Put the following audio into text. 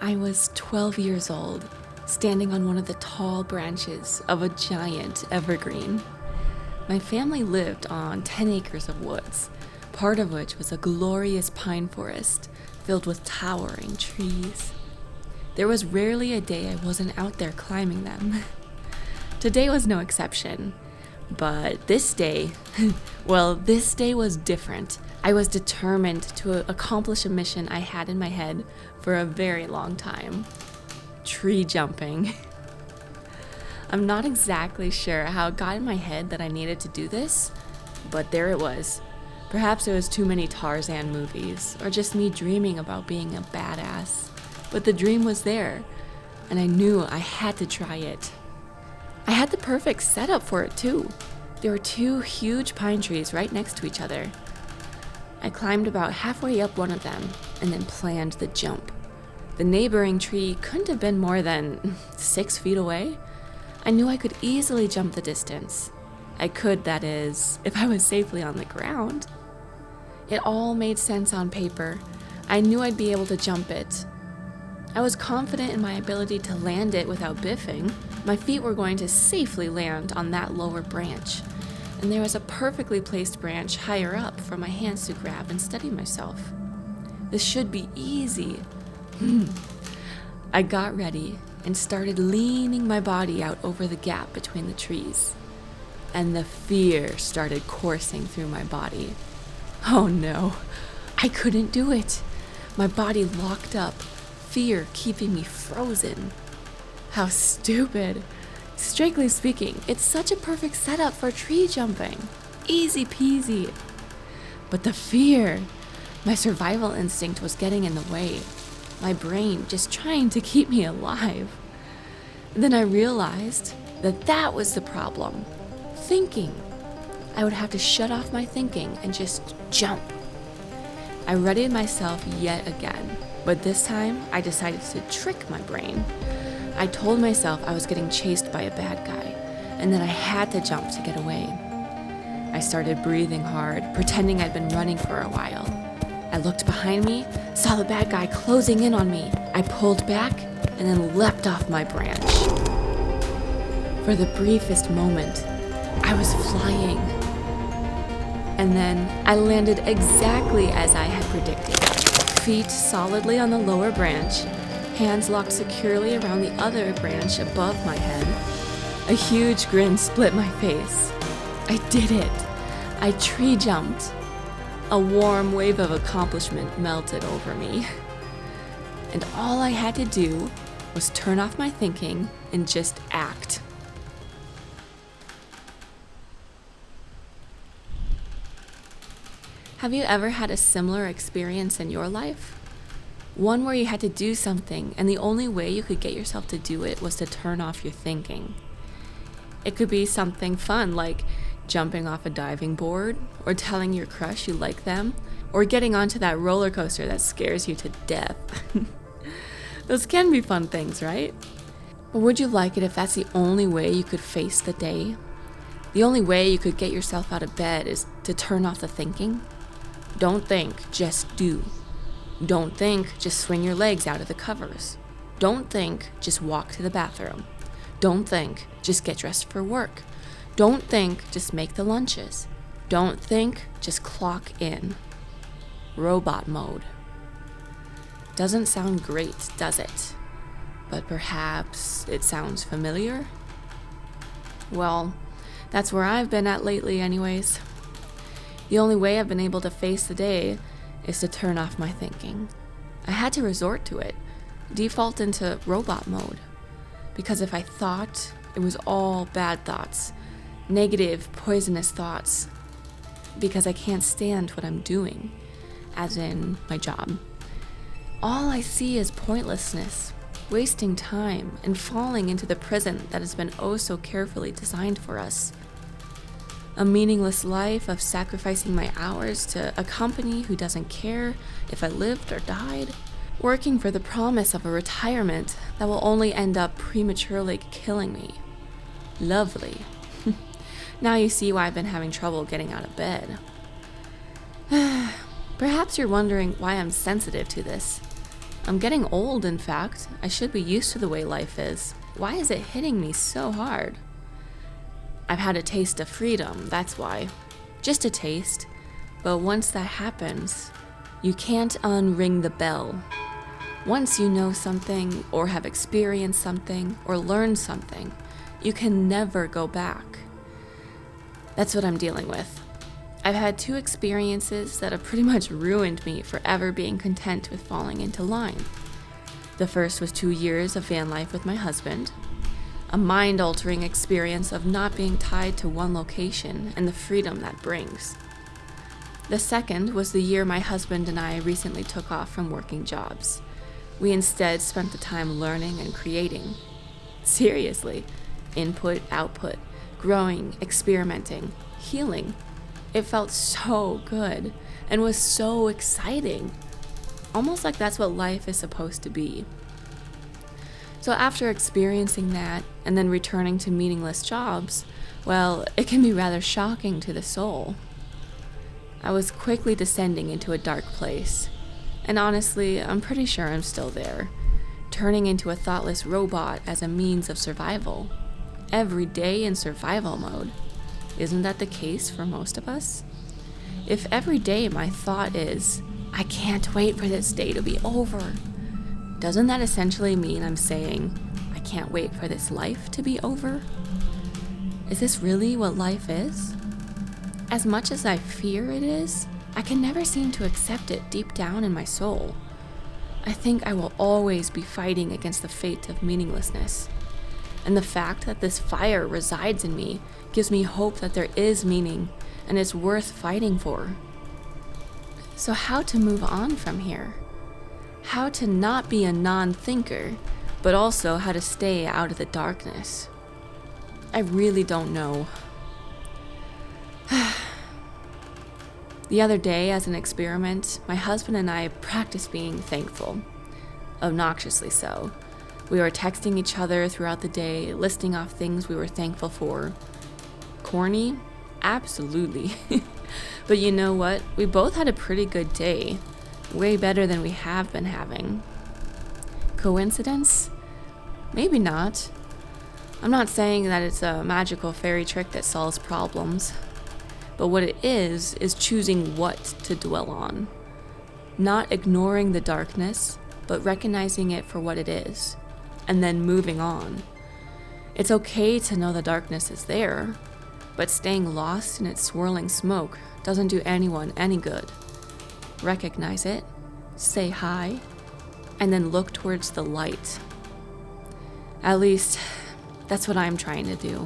I was 12 years old, standing on one of the tall branches of a giant evergreen. My family lived on 10 acres of woods, part of which was a glorious pine forest filled with towering trees. There was rarely a day I wasn't out there climbing them. Today was no exception, but this day, this day was different. I was determined to accomplish a mission I had in my head for a very long time. Tree jumping. I'm not exactly sure how it got in my head that I needed to do this, but there it was. Perhaps it was too many Tarzan movies, or just me dreaming about being a badass. But the dream was there, and I knew I had to try it. I had the perfect setup for it too. There were two huge pine trees right next to each other. I climbed about halfway up one of them, and then planned the jump. The neighboring tree couldn't have been more than 6 feet away. I knew I could easily jump the distance. I could, that is, if I was safely on the ground. It all made sense on paper. I knew I'd be able to jump it. I was confident in my ability to land it without biffing. My feet were going to safely land on that lower branch, and there was a perfectly placed branch higher up for my hands to grab and steady myself. This should be easy. I got ready and started leaning my body out over the gap between the trees, and the fear started coursing through my body. Oh no, I couldn't do it. My body locked up, fear keeping me frozen. How stupid. Strictly speaking, it's such a perfect setup for tree jumping. Easy peasy. But the fear, my survival instinct was getting in the way. My brain just trying to keep me alive. Then I realized that was the problem. Thinking. I would have to shut off my thinking and just jump. I readied myself yet again, but this time I decided to trick my brain. I told myself I was getting chased by a bad guy, and that I had to jump to get away. I started breathing hard, pretending I'd been running for a while. I looked behind me, saw the bad guy closing in on me. I pulled back and then leapt off my branch. For the briefest moment, I was flying. And then I landed exactly as I had predicted. Feet solidly on the lower branch, hands locked securely around the other branch above my head. A huge grin split my face. I did it. I tree jumped. A warm wave of accomplishment melted over me. And all I had to do was turn off my thinking and just act. Have you ever had a similar experience in your life? One where you had to do something and the only way you could get yourself to do it was to turn off your thinking. It could be something fun like jumping off a diving board, or telling your crush you like them, or getting onto that roller coaster that scares you to death. Those can be fun things, right? But would you like it if that's the only way you could face the day? The only way you could get yourself out of bed is to turn off the thinking? Don't think, just do. Don't think, just swing your legs out of the covers. Don't think, just walk to the bathroom. Don't think, just get dressed for work. Don't think, just make the lunches. Don't think, just clock in. Robot mode. Doesn't sound great, does it? But perhaps it sounds familiar? Well, that's where I've been at lately anyways. The only way I've been able to face the day is to turn off my thinking. I had to resort to it, default into robot mode. Because if I thought, it was all bad thoughts, negative, poisonous thoughts. Because I can't stand what I'm doing, as in my job. All I see is pointlessness, wasting time, and falling into the prison that has been oh so carefully designed for us. A meaningless life of sacrificing my hours to a company who doesn't care if I lived or died. Working for the promise of a retirement that will only end up prematurely killing me. Lovely. Now you see why I've been having trouble getting out of bed. Perhaps you're wondering why I'm sensitive to this. I'm getting old, in fact. I should be used to the way life is. Why is it hitting me so hard? I've had a taste of freedom, that's why. Just a taste. But once that happens, you can't unring the bell. Once you know something, or have experienced something, or learned something, you can never go back. That's what I'm dealing with. I've had 2 experiences that have pretty much ruined me for ever being content with falling into line. The first was 2 years of van life with my husband, a mind-altering experience of not being tied to one location and the freedom that brings. The second was the year my husband and I recently took off from working jobs. We instead spent the time learning and creating. Seriously, input, output, growing, experimenting, healing. It felt so good and was so exciting. Almost like that's what life is supposed to be. So after experiencing that and then returning to meaningless jobs, well, it can be rather shocking to the soul. I was quickly descending into a dark place. And honestly, I'm pretty sure I'm still there, turning into a thoughtless robot as a means of survival. Every day in survival mode. Isn't that the case for most of us? If every day my thought is, I can't wait for this day to be over, doesn't that essentially mean I'm saying, I can't wait for this life to be over? Is this really what life is? As much as I fear it is, I can never seem to accept it deep down in my soul. I think I will always be fighting against the fate of meaninglessness. And the fact that this fire resides in me gives me hope that there is meaning and it's worth fighting for. So how to move on from here? How to not be a non-thinker, but also how to stay out of the darkness? I really don't know. The other day, as an experiment, my husband and I practiced being thankful. Obnoxiously so. We were texting each other throughout the day, listing off things we were thankful for. Corny? Absolutely. But you know what? We both had a pretty good day. Way better than we have been having. Coincidence? Maybe not. I'm not saying that it's a magical fairy trick that solves problems. But what it is choosing what to dwell on. Not ignoring the darkness, but recognizing it for what it is. And then moving on. It's okay to know the darkness is there, but staying lost in its swirling smoke doesn't do anyone any good. Recognize it, say hi, and then look towards the light. At least, that's what I'm trying to do.